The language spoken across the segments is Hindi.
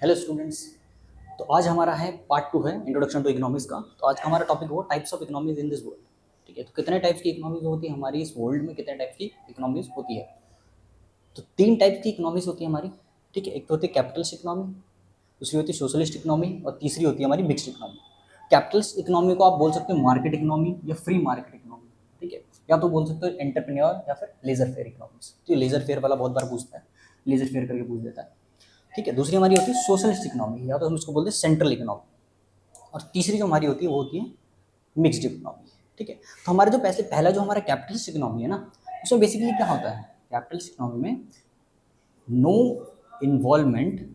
Hello students. तो आज हमारा है पार्ट 2 है इंट्रोडक्शन टू इकोनॉमिक्स का। तो आज का हमारा टॉपिक वो types of economies in this world. ठीक है, तो कितने टाइप्स की इकोनॉमीज होती है हमारी इस वर्ल्ड में, कितने टाइप्स की इकोनॉमीज होती है? तो 3 टाइप की इकोनॉमीज होती है हमारी। ठीक है, एक तो होती है कैपिटलिस्ट इकोनॉमी, दूसरी होती है सोशलिस्ट इकोनॉमी और तीसरी होती है हमारी मिक्स्ड इकोनॉमी। कैपिटलिस्ट इकोनॉमी को आप बोल सकते हो मार्केट इकोनॉमी या फ्री मार्केट इकोनॉमी। ठीक है, या तो बोल सकते हो एंटरप्रेन्योर या फिर लेजर फेयर इकोनॉमिक्स। तो ये लेजर फेयर वाला बहुत बार पूछता है, लेजर फेयर करके पूछ देता है। ठीक है, दूसरी हमारी होती है सोशलिस्ट इकोनॉमी, या तो हम इसको बोलते हैं सेंट्रल इकोनॉमी। और तीसरी जो हमारी होती है वो होती है मिक्स्ड इकोनॉमी। ठीक है, तो हमारे जो पहला जो हमारा कैपिटलिस्ट इकोनॉमी है ना, उसमें बेसिकली क्या होता है? कैपिटलिस्ट इकोनॉमी में नो इन्वॉल्वमेंट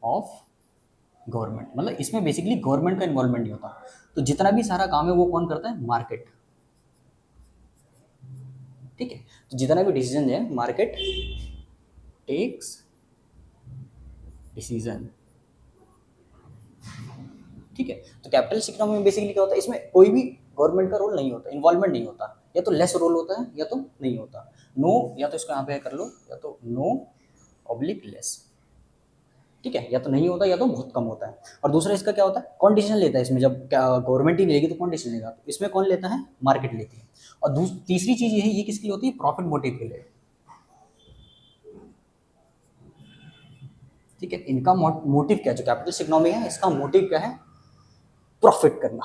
ऑफ गवर्नमेंट, मतलब इसमें बेसिकली गवर्नमेंट का इन्वॉल्वमेंट नहीं होता। तो जितना भी सारा काम है वो कौन करता है? मार्केट। ठीक है, तो जितना भी डिसीजन है मार्केट टेक्स डिसीजन। ठीक है, तो कैपिटलिस्ट इकोनॉमी में बेसिकली क्या होता है? इसमें कोई भी गवर्नमेंट का रोल नहीं होता, इन्वॉल्वमेंट नहीं होता, या तो लेस रोल होता है या तो नहीं होता। नो, या तो इसको यहाँ पे कर लो, या तो नो ऑब्लिक लेस। ठीक है, या तो नहीं होता या तो बहुत कम होता है। और दूसरा इसका क्या होता है? कौन डिसीजन लेता है इसमें? जब गवर्नमेंट ही लेगी तो कौन डिसीजन लेगा? तो इसमें कौन लेता है? मार्केट लेती है। और तीसरी चीज ये है, ये किसकी होती है? प्रॉफिट मोटिव के लिए। ठीक है, इनका मोटिव क्या है? जो कैपिटलिस्ट इकोनॉमी है इसका मोटिव क्या है? प्रॉफिट करना।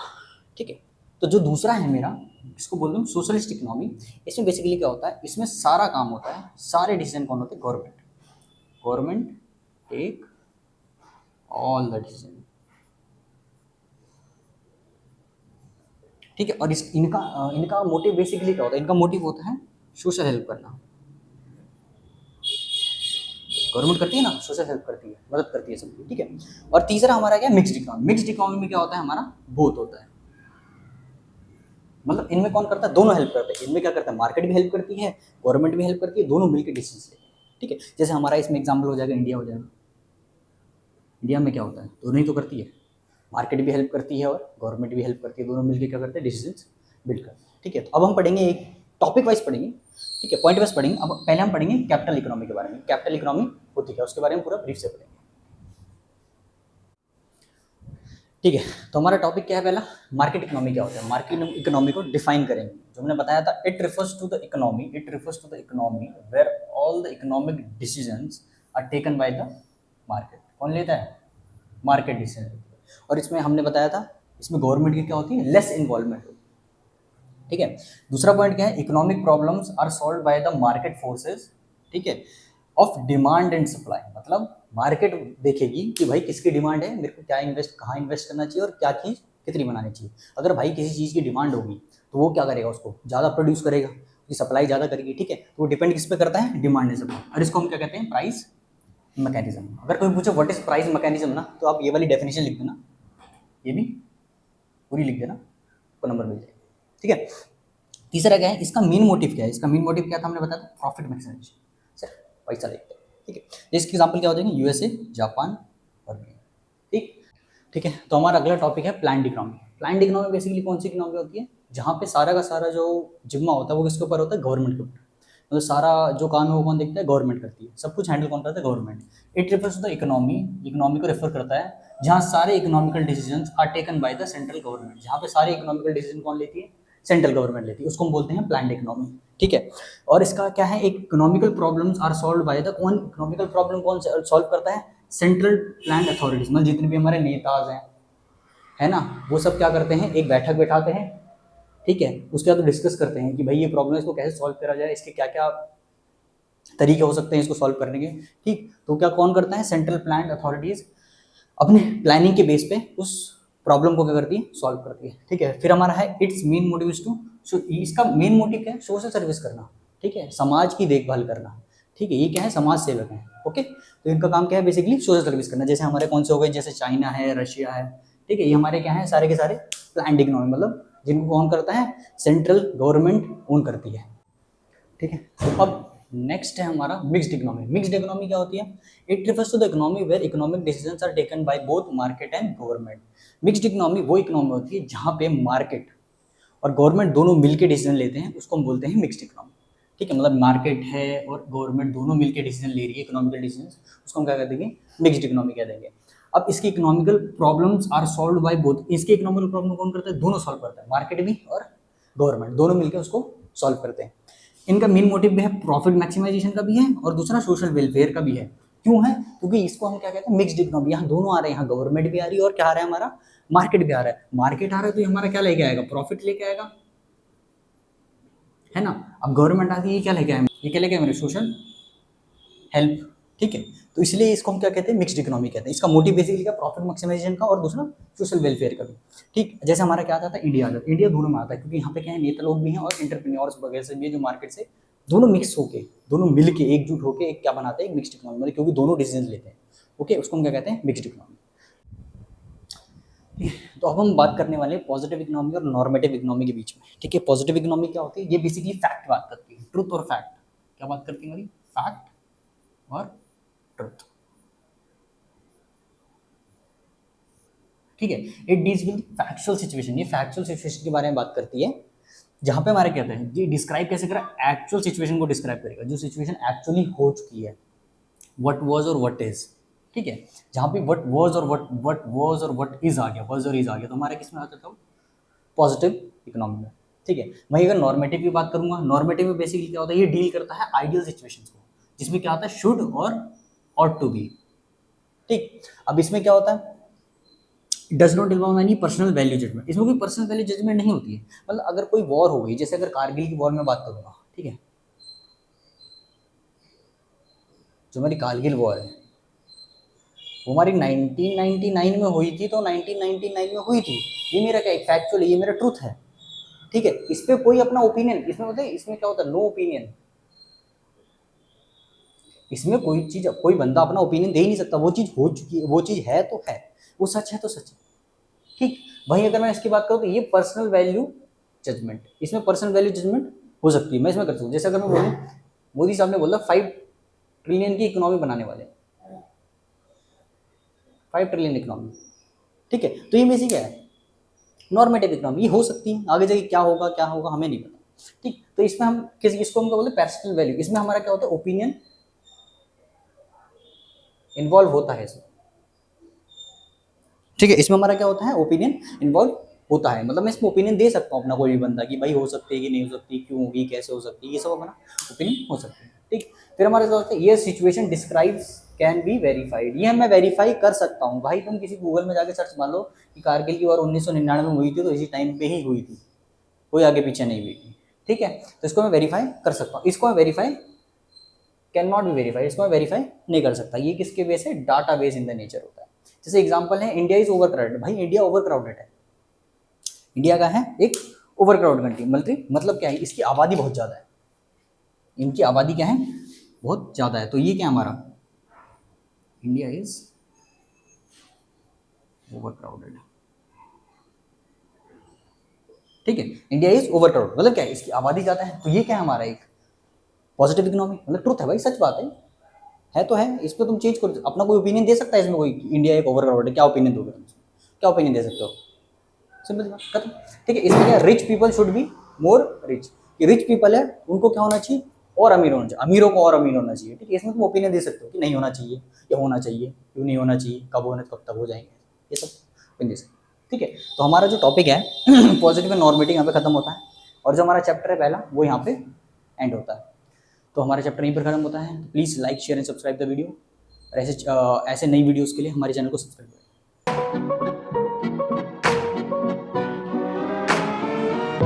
ठीक है, तो जो दूसरा है मेरा, इसको बोलते हैं सोशलिस्ट इकोनॉमी। इसमें बेसिकली क्या होता है? इसमें सारा काम होता है, सारे डिसीजन कौन होते हैं? Government. Government take all the decision. ठीक है, और इनका मोटिव बेसिकली क्या होता है? इनका मोटिव होता है सोशल हेल्प करना। गवर्नमेंट करती है ना, सोशल हेल्प करती है, मदद करती है सबकी। ठीक है, और तीसरा हमारा क्या? Mixed economy. मिक्स्ड इकोनॉमी में क्या होता है हमारा? बोथ होता है, मतलब इनमें कौन करता है? दोनों हेल्प करते हैं। इनमें क्या करता है? मार्केट भी हेल्प करती है, गवर्नमेंट भी हेल्प करती है, दोनों मिलकर डिसीजन लेते हैं। ठीक है, जैसे हमारा इसमें एग्जाम्पल हो जाएगा इंडिया हो जाएगा। इंडिया में क्या होता है? दोनों ही तो करती है, मार्केट भी हेल्प करती है और गवर्नमेंट भी हेल्प करती है, दोनों मिलकर क्या करते हैं? डिसीजन बिल्ड करते हैं। ठीक है, तो अब हम पढ़ेंगे एक टॉपिक वाइज पढ़ेंगे। ठीक है, पॉइंट वाइज पढ़ेंगे। अब पहले हम पढ़ेंगे कैपिटल इकोनॉमी के बारे में। कैपिटल इकोनॉमी होती है उसके बारे में पूरा ब्रीफ से पढ़ेंगे। ठीक है, तो हमारा टॉपिक क्या है? पहला, मार्केट इकोनॉमी क्या होता है? मार्केट इकोनॉमी को डिफाइन करेंगे। जो हमने बताया था, it refers to the economy where all the economic decisions are taken by the market. कौन लेता है? Market decision. और इसमें हमने बताया था, इसमें गवर्नमेंट की क्या होती है? लेस इन्वॉल्वमेंट होती है। ठीक है, दूसरा पॉइंट क्या है? Economic problems are solve by the market forces. ठीक है, ऑफ डिमांड एंड सप्लाई, मतलब मार्केट देखेगी कि भाई किसकी डिमांड है, मेरे को क्या कहाँ इन्वेस्ट करना चाहिए और क्या चीज़ कितनी बनानी चाहिए। अगर भाई किसी चीज़ की डिमांड होगी तो वो क्या करेगा? उसको ज़्यादा प्रोड्यूस करेगा, उसकी सप्लाई ज़्यादा करेगी। ठीक है, तो वो डिपेंड किस पे करता है? Demand and supply. और इसको हम क्या कहते हैं? Price mechanism. अगर कोई पूछे व्हाट इज प्राइस मैकेनिज्म ना, तो आप ये वाली डेफिनेशन लिख देना, ये भी पूरी लिख देना, आपको नंबर मिल जाएगा। ठीक है, तीसरा क्या है? इसका मेन मोटिव क्या है? इसका मेन मोटिव क्या था? हमने बताया था प्रॉफिट मैक्सिमाइजेशन, सिर्फ पैसा लेते हैं। ठीक है, इसके एग्जाम्पल क्या हो जाएंगे? यूएसए, जापान और भी। ठीक ठीक है, तो हमारा अगला टॉपिक है planned economy. Planned economy basically कौन सी इकोनॉमी होती है? जहाँ पे सारा का सारा जो जिम्मा होता है वो किसके ऊपर होता है? गवर्नमेंट के ऊपर। मतलब सारा जो काम है वो कौन देखता है? गवर्नमेंट करती है, सब कुछ हैंडल कौन करता है? Government. It refers to the economy, economy को रेफर करता है जहाँ सारे economical decisions are taken by the central government. जहाँ पे सारे इकोनॉमिकल डिसीजन कौन लेती है? सेंट्रल गवर्नमेंट लेती है, उसको हम बोलते हैं प्लान्ड इकोनॉमी। ठीक है, और इसका क्या है? एक economical problems are solve by the कौन? इकोनॉमिकल प्रॉब्लम कौन सॉल्व करता है? सेंट्रल प्लान्ड अथॉरिटीज, मतलब जितने भी हमारे नेताज हैं, है ना, वो सब क्या करते हैं? एक बैठक बैठाते हैं। ठीक है, उसके बाद डिस्कस करते हैं कि भाई ये प्रॉब्लम है, इसको कैसे सॉल्व करा जाए, इसके क्या क्या तरीके हो सकते हैं इसको सॉल्व करने के। ठीक, तो क्या कौन करता है? सेंट्रल प्लान्ड अथॉरिटीज अपने प्लानिंग के बेस पे उस प्रॉब्लम को क्या करती है? सॉल्व करती है। ठीक है, फिर हमारा है it's main motive is to, इसका मेन मोटिव क्या है? सोशल सर्विस करना। ठीक है, समाज की देखभाल करना। ठीक है, ये क्या है? समाज सेवक है। ओके, तो इनका काम क्या है? बेसिकली सोशल सर्विस करना। जैसे हमारे कौन से हो गए? जैसे चाइना है, रशिया है। ठीक है, ये हमारे क्या है? सारे के सारे प्लान्ड इकोनॉमी, मतलब जिनको कौन करता है? सेंट्रल गवर्नमेंट ओन करती है। ठीक है, तो अब नेक्स्ट है हमारा मिक्स्ड इकोनॉमी। मिक्स्ड इकोनॉमी क्या होती है? It refers to the economy where economic decisions are taken by both market and government. Mixed economy वो इकोनॉमी होती है जहाँ पे मार्केट और गवर्नमेंट दोनों मिलकर डिसीजन लेते हैं, उसको हम बोलते हैं मिक्स्ड इकोनॉमी। ठीक है, मतलब मार्केट है और गवर्नमेंट दोनों मिलकर डिसीजन ले रही है इकोनॉमिकल डिसीजन, उसको हम क्या कह देंगे, मिक्स्ड इकोनॉमी कह देंगे। अब इसकी economical problems are solve by both, इसके इकोनॉमिकल प्रॉब्लम कौन करता है, दोनों सॉल्व करता है, मार्केट भी और गवर्नमेंट दोनों मिलकर उसको सॉल्व करते हैं। इनका मेन मोटिव भी है प्रॉफिट मैक्सिमाइजेशन का भी है और दूसरा सोशल वेलफेयर का भी है। क्यों है, क्योंकि इसको हम क्या कहते हैं, मिक्स्ड इकोनॉमी, यहाँ दोनों आ रहे हैं, यहाँ गवर्नमेंट भी आ रही है और क्या आ रहा है हमारा, मार्केट भी आ रहा है। मार्केट आ रहा है तो ये हमारा क्या लेके आएगा, प्रॉफिट लेके आएगा, है ना। अब गवर्नमेंट आती है, ये क्या लेके आए, ये क्या लेके आए मेरे, सोशल हेल्प, ठीक है। तो इसलिए इसको हम क्या कहते हैं, मिक्स्ड इकोनॉमी कहते हैं। इसका मोटिव बेसिकली क्या, प्रॉफिट मैक्सिमाइजेशन का और दूसरा सोशल वेलफेयर का भी, ठीक। जैसे हमारा क्या आता था, इंडिया आता है, इंडिया दोनों में आता है, क्योंकि यहाँ पे क्या है, नेता लोग भी हैं और एंटरप्रेन्योर्स वगैरह से भी है, जो मार्केट से दोनों मिक्स होके, दोनों मिल के एकजुट होके एक क्या बनाते हैं, मिक्स्ड इकोनॉमी, मतलब क्योंकि दोनों डिसीजन लेते हैं, ओके, उसको हम क्या कहते हैं, मिक्स्ड इकोनॉमी। तो अब हम बात करने वाले हैं पॉजिटिव इकोनॉमी और नॉर्मेटिव इकोनॉमी के बीच में, ठीक है। पॉजिटिव इकोनॉमी क्या होती है, ये बेसिकली फैक्ट बात करती है, ट्रुथ और फैक्ट, क्या बात करती है हमारी, फैक्ट और ट्रुथ, ठीक है। It deals with factual situation, ये फैक्चुअल सिचुएशन के बारे में बात करती है, जहां पे हमारे कहते हैं, ये डिस्क्राइब कैसे करा, एक्चुअल सिचुएशन को डिस्क्राइब करेगा, जो सिचुएशन एक्चुअली हो चुकी है, व्हाट वाज और व्हाट इज, ठीक है। जहां पे व्हाट वाज और व्हाट इज आ गया, वाज और इज आ गया, तो हमारे किस में आता था, पॉजिटिव इकोनॉमी में, ठीक है। वहीं अगर नॉर्मेटिव की बात करूंगा, नॉर्मेटिव में बेसिकली क्या होता है, ये डील करता है आइडियल सिचुएशंस को, जिसमें क्या आता है, शुड और ऑट टू बी, ठीक। अब इसमें क्या होता है, does not involve any personal value judgement, इसमें कोई पर्सनल वैल्यू जजमेंट नहीं होती है। मतलब अगर कोई वॉर हो गई, जैसे अगर कारगिल की वॉर में बात करूंगा, ठीक है, जो हमारी कारगिल वॉर है वो हमारी 1999 में हुई थी, तो 1999 में हुई थी, ये मेरा क्या, एक फैक्चुअल, ये मेरा ट्रूथ है, ठीक है। इस पे कोई अपना ओपिनियन, इसमें होता है, इसमें क्या होता है, नो ओपिनियन, इसमें कोई चीज, कोई बंदा अपना ओपिनियन दे ही नहीं सकता, वो चीज हो चुकी है, वो चीज है तो है, वो सच है तो सच है, ठीक। वहीं अगर मैं इसकी बात करूँ तो ये पर्सनल वैल्यू जजमेंट, इसमें पर्सनल वैल्यू जजमेंट हो सकती है, मैं इसमें कर सकता हूँ। जैसे अगर मैं बोलूँ, मोदी साहब ने बोला 5 ट्रिलियन की इकोनॉमी बनाने वाले, 5 ट्रिलियन इकोनॉमी, ठीक है, तो ये बेसिक क्या है, नॉर्मेटिव इकोनॉमी, ये हो सकती है, आगे जाके क्या होगा हमें नहीं पता, ठीक। तो इसमें हम इसको हम क्या बोलते हैं, पर्सनल वैल्यू, इसमें हमारा क्या होता है, ओपिनियन इन्वॉल्व होता है इसमें, ठीक है। इसमें हमारा क्या होता है, ओपिनियन इन्वॉल्व होता है, मतलब मैं इसमें ओपिनियन दे सकता हूँ अपना, कोई भी बंदा, कि भाई हो सकती है कि नहीं हो सकती, क्यों होगी, कैसे हो सकती है, ये सब हमारा ओपिनियन हो सकता है, ठीक। फिर हमारे क्या होता है, ये situation describes can be verified, ये मैं वेरीफाई कर सकता हूँ। भाई तुम किसी गूगल में जाके सर्च मार लो कि कारगिल की वॉर 1999 में हुई थी, तो इसी टाइम पे ही हुई थी, कोई आगे पीछे नहीं हुई थी, ठीक है। तो इसको मैं वेरीफाई कर सकता हूँ, इसको मैं verify can not be verify, इसको मैं वेरीफाई नहीं कर सकता। ये किसके बेस है, data base in the nature होता है। जैसे एग्जांपल है, इंडिया इज ओवर क्राउडेड, भाई इंडिया ओवर क्राउडेड है, इंडिया का है एक ओवर क्राउड कंट्री, मतलब क्या है, इसकी आबादी बहुत ज़्यादा है, इनकी आबादी क्या है, बहुत ज़्यादा है, तो ये क्या है हमारा, इंडिया इज ओवर क्राउडेड, ठीक है। इंडिया इज ओवर क्राउडेड मतलब क्या है, इसकी आबादी ज़्यादा है, तो ये क्या है हमारा एक पॉजिटिव इकोनॉमी, मतलब ट्रूथ है भाई, सच बात है तो है, इस पर तुम चेंज करो, अपना कोई ओपिनियन दे सकता है इसमें कोई, इंडिया एक ओवर क्राउडेड है, क्या ओपिनियन दोगे तुम, क्या ओपिनियन दे सकते हो, सिंपल बात खत्म, ठीक है। इसमें क्या, rich people should be more rich, कि रिच पीपल है उनको क्या होना चाहिए, और अमीर होना चाहिए, अमीरों को और अमीर होना चाहिए, ठीक है। इसमें तुम ओपिनियन दे सकते हो कि नहीं होना चाहिए या होना चाहिए, क्यों नहीं होना चाहिए, कब होना, कब तक हो जाएंगे, ये सब ओपिनियन दे सकते हो, ठीक है। तो हमारा जो टॉपिक है पॉजिटिव एंड नॉर्मेटिव यहाँ पे खत्म होता है, और जो हमारा चैप्टर है पहला वो यहाँ पे एंड होता है। तो हमारा चैप्टर यहीं पर खत्म होता है। Please like share and subscribe the video, ऐसे नई वीडियोज़ के लिए हमारे चैनल को सब्सक्राइब करें।